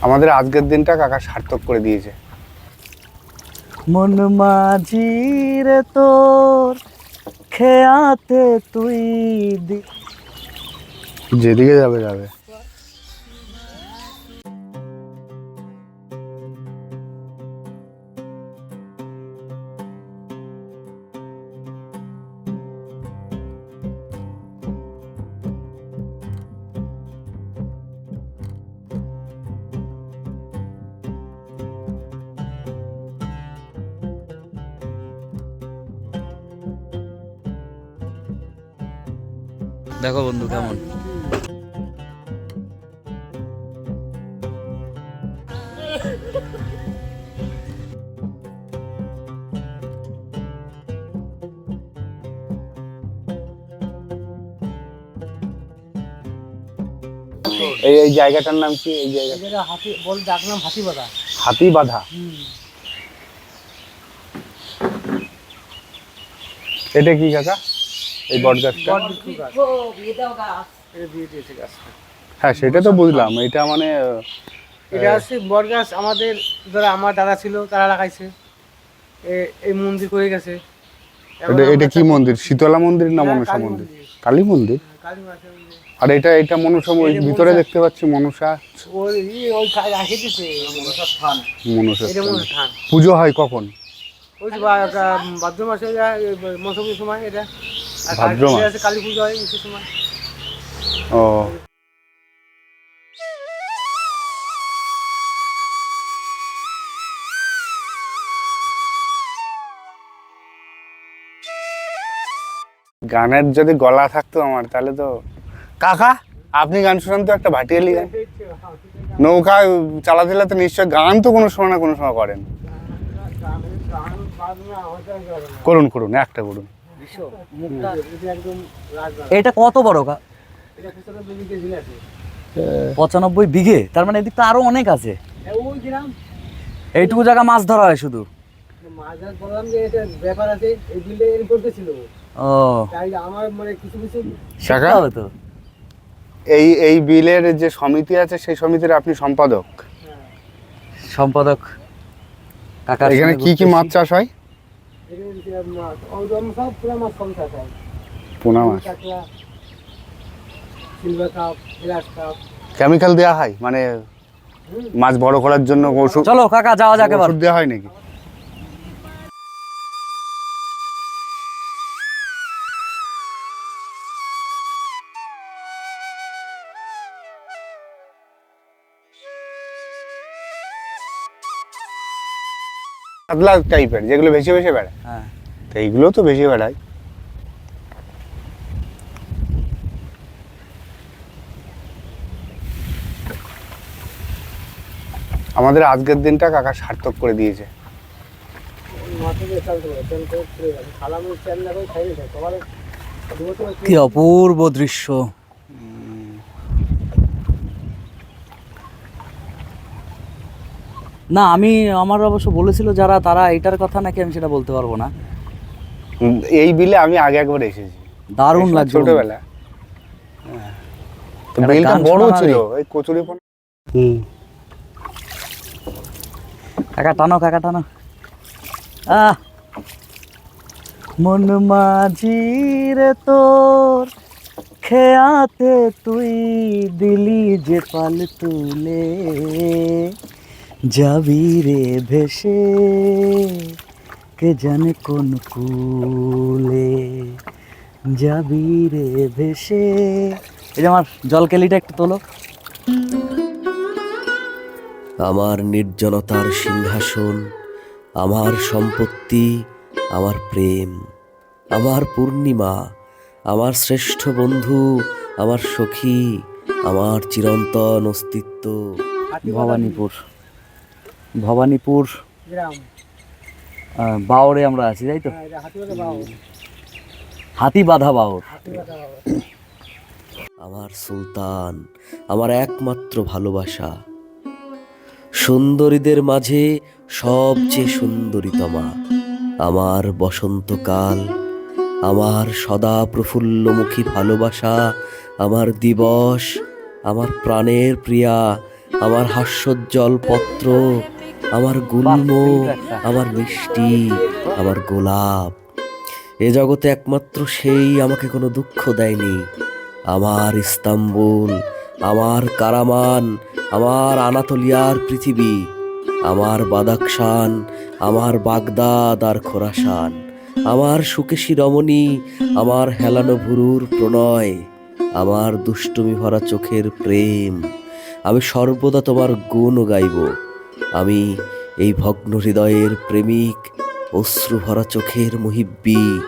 আমাদের আজকের দিনটা কাকা সার্থক করে দিয়েছে। মন মাঝি রে তোর খেয়াতে তুই যেদিকে যাবে যাবে। দেখো বন্ধু কেমন। এই এই জায়গাটার নাম কি? এই জায়গাটা হাতি বল, ডাক নাম হাতিবাঁধা। হাতিবাঁধা। এটা কি কাকা? এই বট গাছটা? হ্যাঁ সেটা তো বুঝলাম। এটা মানে এটা হচ্ছে বট গাছ। আমাদের যারা আমার দাদা ছিল তারা লাগাইছে, এই মন্দির করে গেছে। এটা কি মন্দির? শীতলা মন্দির না মনসা মন্দির? কালী মন্দির। আর এটা এটা মনসা ভিতরে দেখতে পাচ্ছি মনসা। মনসা পুজো হয় কখন? ভাদ্র মাসে মৌসুমীর সময় এটা। ভাদ্র মাসে কালী পুজো হয় এই সময়। ও গানের যদি গলা থাকতো আমার তাহলে তো। কাকা আপনি গান শোনান তো, একটা ভাটিয়ালি গান। নৌকা চালাতে চালাতে নিশ্চয় গান তো কোনো সময় না কোনো সময় করেন। করুন করুন, একটা করুন। এটা কত বড়? 95 বিঘে। তার মানে এদিক তো আরো অনেক আছে। এইটুকু জায়গা মাছ ধরা হয় শুধু। ও কাকা হবে তো। এই এই বিলের যে সমিতি আছে সেই সমিতির আপনি সম্পাদক। সম্পাদক কাকা। এখানে কি কি মাছ চাষ হয়? পোনা মাছ। কেমিক্যাল দেওয়া হয় মানে মাছ বড় করার জন্য ওষুধ? চলো কাকা যাওয়া যাক এবার। ওষুধ দেওয়া হয় নাকি? পাতলা টাইপের যেগুলো ভেসে ভেসে বেড়ায়। হ্যাঁ তো এইগুলো তো ভেসে বেড়ায়। আমাদের আজকের দিনটা কাকা সার্থক করে দিয়েছে। কি অপূর্ব দৃশ্য। না আমি আমার অবশ্য বলেছিল যারা, তারা এটার কথা নাকি আমি সেটা বলতে পারবো না। এই বিলে আমি আগে একবার এসেছি, দারুণ লাগছে ছোটবেলা। তো বিলটা বড় ছিল, এই কচুরিপানা। কাকা টানো, কাকা টানো। মন মাঝি রে তোর খেয়াতে তুই দিলি যে পাল তুলে, যাবি রে ভেসে কে জানে কোন কুলে, যাবি রে ভেসে। এই যে আমার জলকেলিটা একটু তোলো। আমার নির্জনতার সিংহাসন, আমার সম্পত্তি, আমার প্রেম, আমার পূর্ণিমা, আমার শ্রেষ্ঠ বন্ধু, আমার সখী, আমার চিরন্তন অস্তিত্ব। ভবানীপুর, ভবানীপুর বাওরে আমরা আছি, তাই তো? হাতিবাঁধা বাওর। আমার সুলতান, আমার একমাত্র ভালোবাসা, সুন্দরীদের মাঝে সবচেয়ে সুন্দরীতমা, আমার বসন্তকাল, আমার সদা প্রফুল্লমুখী ভালোবাসা, আমার দিবস, আমার প্রাণের প্রিয়া, আমার হাস্যোজ্জ্বল পত্র, আমার গুল্ম, আমার মিষ্টি, আমার গোলাপ। এ জগতে একমাত্র সেই আমাকে কোনো দুঃখ দেয়নি। আমার ইস্তাম্বুল, আমার কারামান, আমার আনাতোলিয়ার পৃথিবী, আমার বাদাখশান, আমার বাগদাদ আর খোরাসান, আমার সুকেশী রমণী, আমার হেলানো ভুরুর প্রণয়, আমার দুষ্টুমি ভরা চোখের প্রেম। আমি সর্বদা তোমার গুণ গাইব। আমি এই ভগ্ন হৃদয়ের প্রেমিক, অশ্রু ভরা চোখের মুহিব্বি।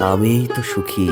আমিই তো সুখী।